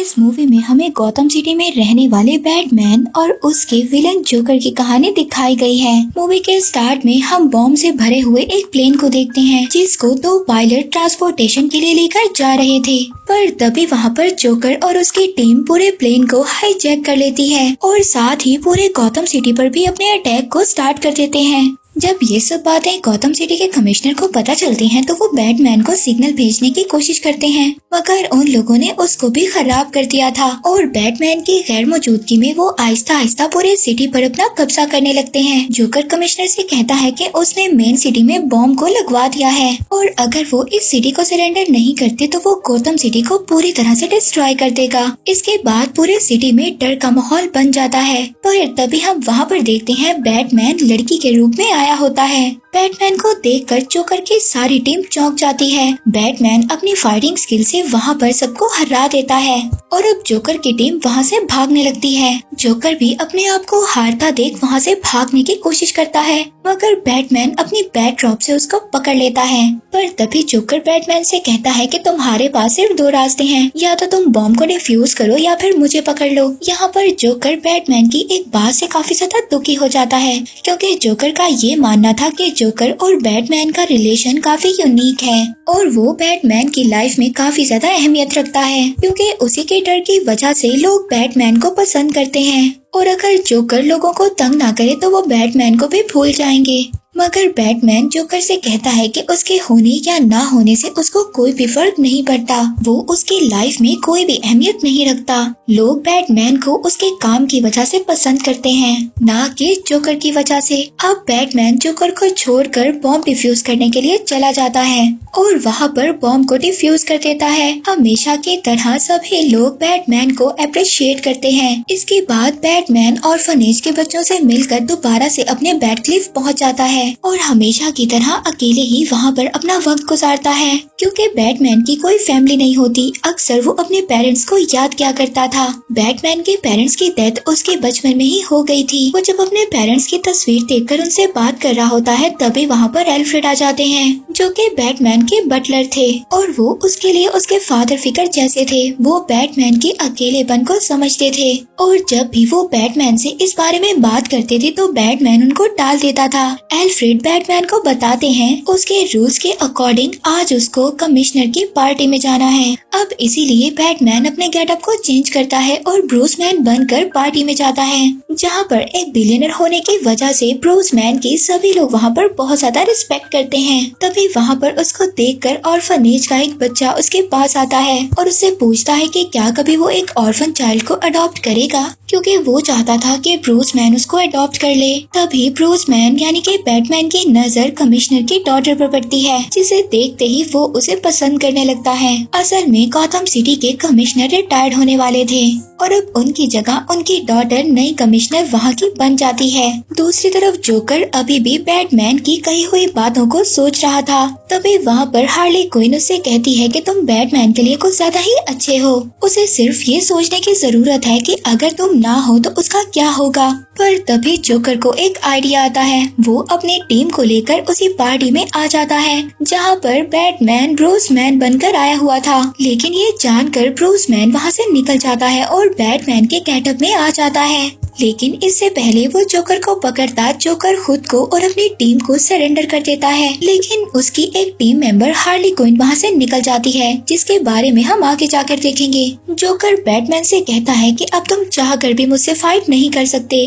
इस मूवी में हमें गौतम सिटी में रहने वाले बैटमैन और उसके विलन जोकर की कहानी दिखाई गई है। मूवी के स्टार्ट में हम बॉम्ब से भरे हुए एक प्लेन को देखते हैं जिसको दो पायलट ट्रांसपोर्टेशन के लिए लेकर जा रहे थे, पर तभी वहाँ पर जोकर और उसकी टीम पूरे प्लेन को हाईजैक कर लेती है और साथ ही पूरे गौतम सिटी पर भी अपने अटैक को स्टार्ट कर देते हैं। जब ये सब बातें गौतम सिटी के कमिश्नर को पता चलती हैं तो वो बैटमैन को सिग्नल भेजने की कोशिश करते हैं, मगर उन लोगों ने उसको भी खराब कर दिया था और बैटमैन की गैर मौजूदगी में वो आहिस्ता आहिस्ता पूरे सिटी पर अपना कब्जा करने लगते हैं। जोकर कमिश्नर से कहता है कि उसने मेन सिटी में बॉम्ब को लगवा दिया है और अगर वो इस सिटी को सरेंडर नहीं करते तो वो गौतम सिटी को पूरी तरह से डिस्ट्रॉय कर देगा। इसके बाद पूरे सिटी में डर का माहौल बन जाता है, पर तभी हम वहाँ पर देखते हैं बैटमैन लड़की के रूप में होता है। बैटमैन को देखकर जोकर की सारी टीम चौंक जाती है। बैटमैन अपनी फाइटिंग स्किल से वहाँ पर सबको हरा देता है और अब जोकर की टीम वहाँ से भागने लगती है। जोकर भी अपने आप को हारता देख वहाँ से भागने की कोशिश करता है, मगर बैटमैन अपनी बैट ड्रॉप से उसको पकड़ लेता है। पर तभी जोकर बैटमैन से कहता है कि तुम्हारे पास सिर्फ दो रास्ते हैं, या तो तुम बॉम्ब को डिफ्यूज करो या फिर मुझे पकड़ लो। यहाँ पर जोकर बैटमैन की एक बात से काफी ज्यादा दुखी हो जाता है, क्योंकि जोकर का ये मानना था कि जोकर और बैटमैन का रिलेशन काफी यूनिक है और वो बैटमैन की लाइफ में काफी ज्यादा अहमियत रखता है, क्योंकि उसी के डर की वजह से लोग बैटमैन को पसंद करते हैं और अगर जोकर लोगों को तंग ना करे तो वो बैटमैन को भी भूल जाएंगे। मगर बैटमैन जोकर से कहता है कि उसके होने या ना होने से उसको कोई भी फर्क नहीं पड़ता, वो उसकी लाइफ में कोई भी अहमियत नहीं रखता। लोग बैटमैन को उसके काम की वजह से पसंद करते हैं, ना कि जोकर की वजह से। अब बैटमैन जोकर को छोड़कर बॉम्ब डिफ्यूज करने के लिए चला जाता है और वहाँ पर बॉम्ब को डिफ्यूज कर देता है। हमेशा की तरह सभी लोग बैटमैन को अप्रिशिएट करते हैं। इसके बाद बैटमैन ऑर्फनेज के बच्चों से मिलकर दोबारा से अपने बैटक्लिफ पहुँच जाता है और हमेशा की तरह अकेले ही वहाँ पर अपना वक्त गुजारता है, क्योंकि बैटमैन की कोई फैमिली नहीं होती। अक्सर वो अपने पेरेंट्स को याद किया करता था। बैटमैन के पेरेंट्स की डेथ उसके बचपन में ही हो गई थी। वो जब अपने पेरेंट्स की तस्वीर देखकर उनसे बात कर रहा होता है तभी वहाँ पर एल्फ्रेड आ जाते हैं, जो कि बैटमैन के बटलर थे और वो उसके लिए उसके फादर फिगर जैसे थे। वो बैटमैन के अकेलेपन को समझते थे और जब भी वो बैटमैन से इस बारे में बात करते थे तो बैटमैन उनको टाल देता था। एल्फ्रेड बैटमैन को बताते हैं उसके रूल्स के अकॉर्डिंग आज उसको कमिश्नर की पार्टी में जाना है। अब इसीलिए बैटमैन अपने गेटअप को चेंज करता है और ब्रूस मैन बनकर पार्टी में जाता है, जहाँ पर एक बिलियनर होने की वजह से ब्रूस मैन की सभी लोग वहाँ पर बहुत ज्यादा रिस्पेक्ट करते हैं। तभी वहाँ पर उसको देखकर ऑर्फनेज का एक बच्चा उसके पास आता है और उससे पूछता है कि क्या कभी वो एक ऑर्फन चाइल्ड को अडॉप्ट करेगा, क्योंकि वो चाहता था कि ब्रूस मैन उसको अडॉप्ट कर ले। तभी ब्रूस मैन यानी कि बैटमैन की नजर कमिश्नर की डॉटर पर पड़ती है, जिसे देखते ही वो उसे पसंद करने लगता है। असल में गौतम सिटी के कमिश्नर रिटायर्ड होने वाले थे और अब उनकी जगह उनकी डॉटर नई कमिश्नर वहाँ की बन जाती है। दूसरी तरफ जोकर अभी भी बैटमैन की कही हुई बातों को सोच रहा था। तभी वहाँ पर हार्ली क्विन उससे कहती है कि तुम बैटमैन के लिए कुछ ज्यादा ही अच्छे हो, उसे सिर्फ ये सोचने की जरूरत है कि अगर तुम ना हो तो उसका क्या होगा। पर तभी जोकर को एक आइडिया आता है। वो अपनी टीम को लेकर उसी पार्टी में आ जाता है जहाँ पर बैटमैन ब्रूस मैन बनकर आया हुआ था, लेकिन ये जानकर ब्रूस मैन वहाँ से निकल जाता है और बैटमैन के गेटअप में आ जाता है। लेकिन इससे पहले वो जोकर को पकड़ता जोकर खुद को और अपनी टीम को सरेंडर कर देता है, लेकिन उसकी एक टीम मेंबर हार्ली क्विन वहाँ से निकल जाती है, जिसके बारे में हम आगे जाकर देखेंगे। जोकर बैटमैन से कहता है कि अब तुम चाहकर भी मुझसे फाइट नहीं कर सकते।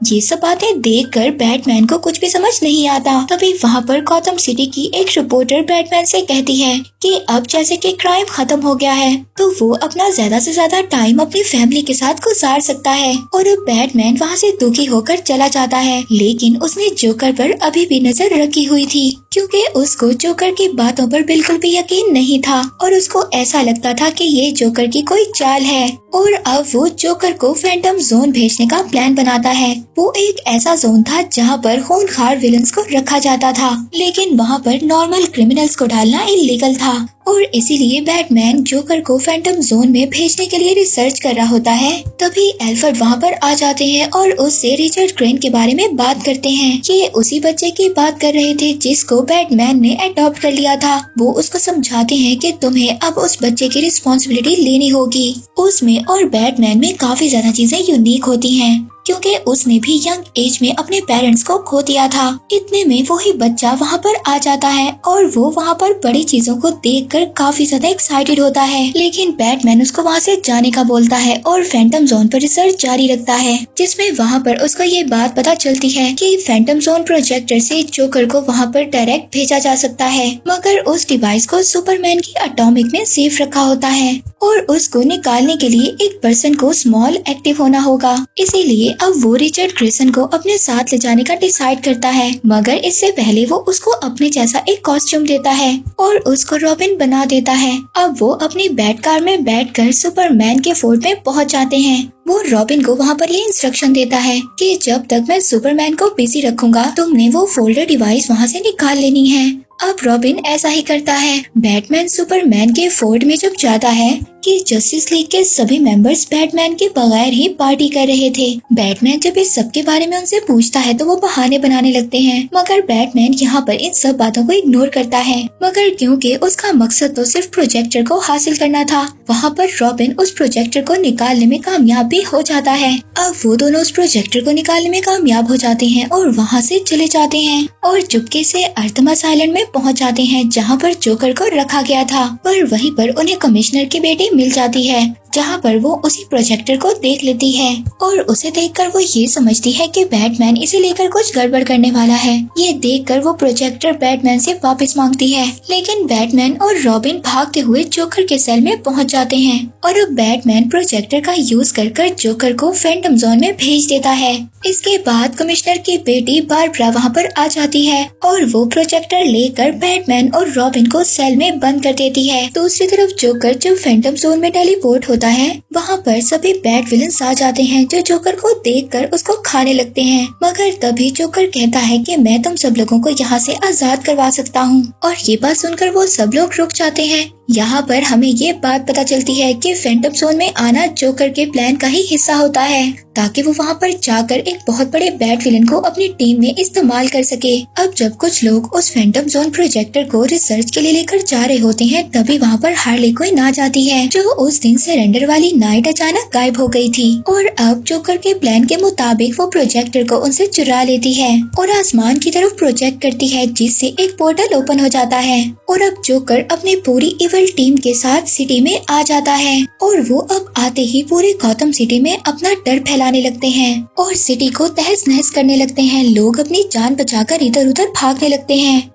ये सब बातें देखकर बैटमैन को कुछ भी समझ नहीं आता। तभी वहाँ पर गौतम सिटी की एक रिपोर्टर बैटमैन से कहती है कि अब जैसे कि क्राइम खत्म हो गया है तो वो अपना ज्यादा से ज्यादा टाइम अपनी फैमिली के साथ गुजार सकता है और अब बैटमैन वहाँ से दुखी होकर चला जाता है। लेकिन उसने जोकर पर अभी भी नजर रखी हुई थी, क्योंकि उसको जोकर की बातों पर बिल्कुल भी यकीन नहीं था और उसको ऐसा लगता था कि ये जोकर की कोई चाल है। और अब वो जोकर को फैंटम जोन भेजने का प्लान बनाता है। वो एक ऐसा जोन था जहाँ पर खूनखार विलन्स को रखा जाता था, लेकिन वहाँ पर नॉर्मल क्रिमिनल्स को डालना इलीगल था। और इसीलिए बैटमैन जोकर को फैंटम जोन में भेजने के लिए रिसर्च कर रहा होता है। तभी एल्फ्रेड वहाँ पर आ जाते हैं और उससे रिचर्ड ग्रेंट के बारे में बात करते हैं। ये उसी बच्चे की बात कर रहे थे जिसको बैटमैन ने अडॉप्ट कर लिया था। वो उसको समझाते हैं कि तुम्हें अब उस बच्चे की रिस्पॉन्सिबिलिटी लेनी होगी। उसमें और बैटमैन में काफी ज्यादा चीजें यूनिक होती हैं क्योंकि उसने भी यंग एज में अपने पेरेंट्स को खो दिया था। इतने में वही बच्चा वहाँ पर आ जाता है और वो वहाँ पर बड़ी चीजों को देखकर काफी ज्यादा एक्साइटेड होता है। लेकिन बैटमैन उसको वहाँ से जाने का बोलता है और फैंटम जोन पर रिसर्च जारी रखता है, जिसमें वहाँ पर उसको ये बात पता चलती है कि फैंटम जोन प्रोजेक्टर से जोकर को वहाँ पर डायरेक्ट भेजा जा सकता है, मगर उस डिवाइस को सुपरमैन की एटॉमिक में सेफ रखा होता है और उसको निकालने के लिए एक पर्सन को स्मॉल एक्टिव होना होगा। इसीलिए अब वो रिचर्ड ग्रेसन को अपने साथ ले जाने का डिसाइड करता है, मगर इससे पहले वो उसको अपने जैसा एक कॉस्ट्यूम देता है और उसको रॉबिन बना देता है। अब वो अपनी बैट कार में बैठकर सुपरमैन के फोर्ट में पहुंच जाते हैं। वो रॉबिन को वहाँ पर ये इंस्ट्रक्शन देता है कि जब तक मैं सुपरमैन को बिजी रखूंगा तुमने वो फोल्डर डिवाइस वहाँ से निकाल लेनी है। अब रॉबिन ऐसा ही करता है। बैटमैन सुपरमैन के फोर्ट में जब जाता है कि जस्टिस लीग के सभी मेंबर्स बैटमैन के बगैर ही पार्टी कर रहे थे। बैटमैन जब इस सब के बारे में उनसे पूछता है तो वो बहाने बनाने लगते हैं, मगर बैटमैन यहाँ पर इन सब बातों को इग्नोर करता है। मगर क्योंकि उसका मकसद तो सिर्फ प्रोजेक्टर को हासिल करना था, वहाँ पर रॉबिन उस प्रोजेक्टर को निकालने में कामयाब भी हो जाता है। अब वो दोनों उस प्रोजेक्टर को निकालने में कामयाब हो जाते हैं और वहाँ से चले जाते हैं और चुपके से अर्थमस आइलैंड में पहुँच जाते हैं जहाँ पर जोकर को रखा गया था। पर वहीं पर उन्हें कमिश्नर की बेटी मिल जाती है, जहाँ पर वो उसी प्रोजेक्टर को देख लेती है और उसे देखकर वो ये समझती है कि बैटमैन इसे लेकर कुछ गड़बड़ करने वाला है। ये देखकर वो प्रोजेक्टर बैटमैन से वापस मांगती है, लेकिन बैटमैन और रॉबिन भागते हुए जोकर के सेल में पहुंच जाते हैं और अब बैटमैन प्रोजेक्टर का यूज कर जोकर को फैंटम जोन में भेज देता है। इसके बाद कमिश्नर की बेटी बारबरा वहाँ पर आ जाती है और वो प्रोजेक्टर लेकर बैटमैन और रॉबिन को सेल में बंद कर देती है। दूसरी तरफ जोकर जब फैंटम जोन में टेलीपोर्ट होता है, वहाँ पर सभी बैड विलन्स आ जाते हैं जो जोकर को देखकर उसको खाने लगते हैं, मगर तभी जोकर कहता है कि मैं तुम सब लोगों को यहाँ से आजाद करवा सकता हूँ और ये बात सुनकर वो सब लोग रुक जाते हैं। यहाँ पर हमें ये बात पता चलती है कि फैंटम जोन में आना जोकर के प्लान का ही हिस्सा होता है ताकि वो वहाँ पर जाकर एक बहुत बड़े बैड विलन को अपनी टीम में इस्तेमाल कर सके। अब जब कुछ लोग उस फैंटम जोन प्रोजेक्टर को रिसर्च के लिए लेकर जा रहे होते हैं, तभी वहाँ पर हार्ले क्विन आ जाती है जो उस दिन सरेंडर वाली नाइट अचानक गायब हो गई थी और अब जोकर के प्लान के मुताबिक वो प्रोजेक्टर को उनसे चुरा लेती है और आसमान की तरफ प्रोजेक्ट करती है, जिससे एक पोर्टल ओपन हो जाता है और अब जोकर अपनी पूरी इविल टीम के साथ सिटी में आ जाता है और वो अब आते ही पूरे गौतम सिटी में अपना डर फैलाने लगते हैं और सिटी को तहस नहस करने लगते हैं। लोग अपनी जान बचाकर इधर उधर भागने लगते हैं।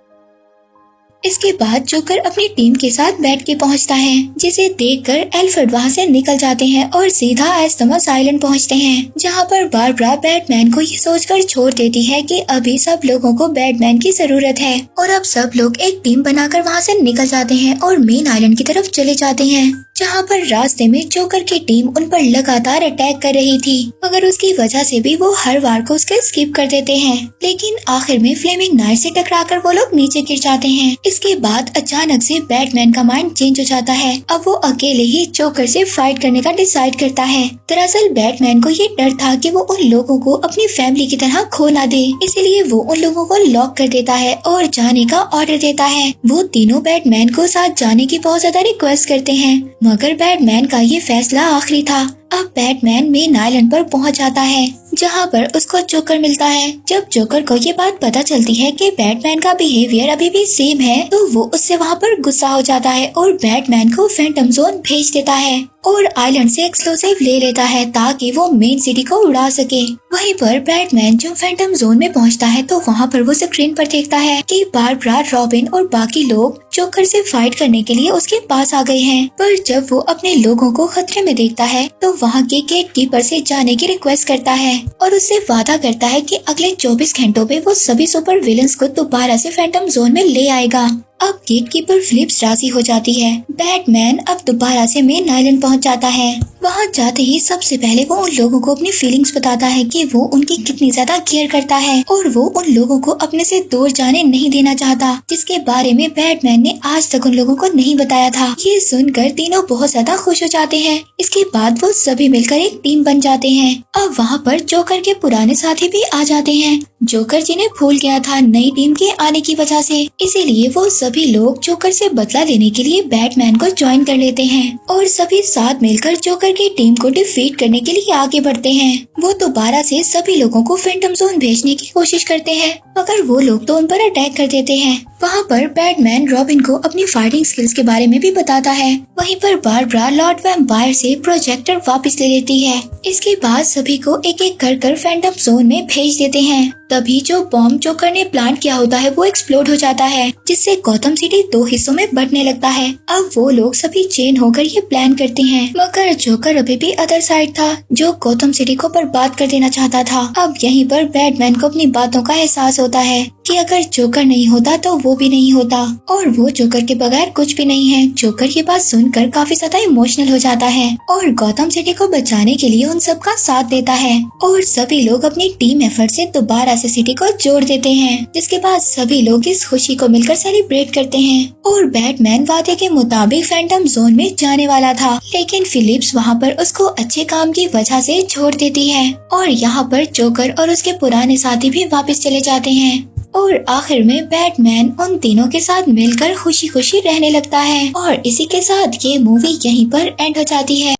इसके बाद जोकर अपनी टीम के साथ बैठ के पहुंचता है, जिसे देखकर एल्फ्रेड वहां से निकल जाते हैं और सीधा अर्थमस आइलैंड पहुंचते हैं, जहां पर बारबरा बैटमैन को ये सोचकर छोड़ देती है कि अभी सब लोगों को बैटमैन की जरूरत है और अब सब लोग एक टीम बनाकर वहां से निकल जाते हैं और मेन आइलैंड की तरफ चले जाते हैं, जहाँ पर रास्ते में जोकर की टीम उन पर लगातार अटैक कर रही थी, मगर उसकी वजह से भी वो हर बार को उसके स्किप कर देते हैं। लेकिन आखिर में फ्लेमिंग नाइट से टकराकर वो लोग नीचे गिर जाते हैं। इसके बाद अचानक से बैटमैन का माइंड चेंज हो जाता है। अब वो अकेले ही जोकर से फाइट करने का डिसाइड करता है। दरअसल बैटमैन को ये डर था कि वो उन लोगों को अपनी फैमिली की तरह खो ना दे, इसीलिए वो उन लोगों को लॉक कर देता है और जाने का ऑर्डर देता है। वो तीनों बैटमैन को साथ जाने की बहुत ज्यादा रिक्वेस्ट करते हैं, मगर बैटमैन का ये फैसला आखिरी था। अब बैटमैन मेन आइलैंड पर पहुंच जाता है, जहां पर उसको जोकर मिलता है। जब जोकर को ये बात पता चलती है कि बैटमैन का बिहेवियर अभी भी सेम है, तो वो उससे वहां पर गुस्सा हो जाता है और बैटमैन को फैंटम जोन भेज देता है और आइलैंड से एक्सप्लोसिव ले लेता है ताकि वो मेन सिटी को उड़ा सके। वहीं पर बैटमैन जब फैंटम जोन में पहुंचता है तो वहां पर वो स्क्रीन पर देखता है कि बारबरा, रॉबिन और बाकी लोग जोकर से फाइट करने के लिए उसके पास आ गए हैं। पर जब वो अपने लोगों को खतरे में देखता है तो वहाँ के गेट कीपर से जाने की रिक्वेस्ट करता है और उससे वादा करता है कि अगले 24 घंटों में वो सभी सुपर विलन्स को दोबारा से फैंटम जोन में ले आएगा। अब गेटकीपर फिलिप्स राजी हो जाती है। बैटमैन अब दोबारा से मेन आइलैंड पहुंच जाता है। वहां जाते ही सबसे पहले वो उन लोगों को अपनी फीलिंग्स बताता है कि वो उनकी कितनी ज्यादा केयर करता है और वो उन लोगों को अपने से दूर जाने नहीं देना चाहता, जिसके बारे में बैटमैन ने आज तक उन लोगों को नहीं बताया था। ये सुनकर तीनों बहुत ज्यादा खुश हो जाते हैं। इसके बाद वो सभी मिलकर एक टीम बन जाते हैं। अब वहाँ पर जोकर के पुराने साथी भी आ जाते हैं। जोकर जिन्हें भूल गया था नई टीम के आने की वजह से, इसीलिए वो सभी लोग जोकर से बदला लेने के लिए बैटमैन को ज्वाइन कर लेते हैं और सभी साथ मिलकर जोकर की टीम को डिफीट करने के लिए आगे बढ़ते हैं। वो दोबारा से सभी लोगों को फैंटम जोन भेजने की कोशिश करते हैं, मगर वो लोग तो उन पर अटैक कर देते हैं। वहाँ पर बैटमैन रॉबिन को अपनी फाइटिंग स्किल्स के बारे में भी बताता है। वहीं पर बारबरा लॉर्ड वैम्पायर से प्रोजेक्टर वापस ले लेती है। इसके बाद सभी को एक एक कर फैंटम जोन में भेज देते हैं। तभी जो बॉम्ब जोकर ने प्लांट किया होता है वो एक्सप्लोड हो जाता है, जिससे गौतम सिटी 2 हिस्सों में बंटने लगता है। अब वो लोग सभी चेन होकर ये प्लान करते हैं, मगर जोकर अभी भी अदर साइड था, जो गौतम सिटी को बर्बाद कर देना चाहता था। अब यहीं पर बैटमैन को अपनी बातों का एहसास होता है कि अगर जोकर नहीं होता तो वो भी नहीं होता और वो जोकर के बगैर कुछ भी नहीं है। जोकर की बात सुनकर काफी ज्यादा इमोशनल हो जाता है और गौतम सिटी को बचाने के लिए उन सबका साथ देता है और सभी लोग अपनी टीम एफर्ट से दोबारा से सिटी को जोड़ देते हैं, जिसके बाद सभी लोग इस खुशी को मिलकर सेलिब्रेट करते हैं। और बैटमैन वादे के मुताबिक फैंटम जोन में जाने वाला था, लेकिन फिलिप्स वहाँ पर उसको अच्छे काम की वजह से छोड़ देती है और यहाँ पर जोकर और उसके पुराने साथी भी वापस चले जाते हैं। और आखिर में बैटमैन उन तीनों के साथ मिलकर खुशी खुशी रहने लगता है और इसी के साथ ये मूवी यहीं पर एंड हो जाती है।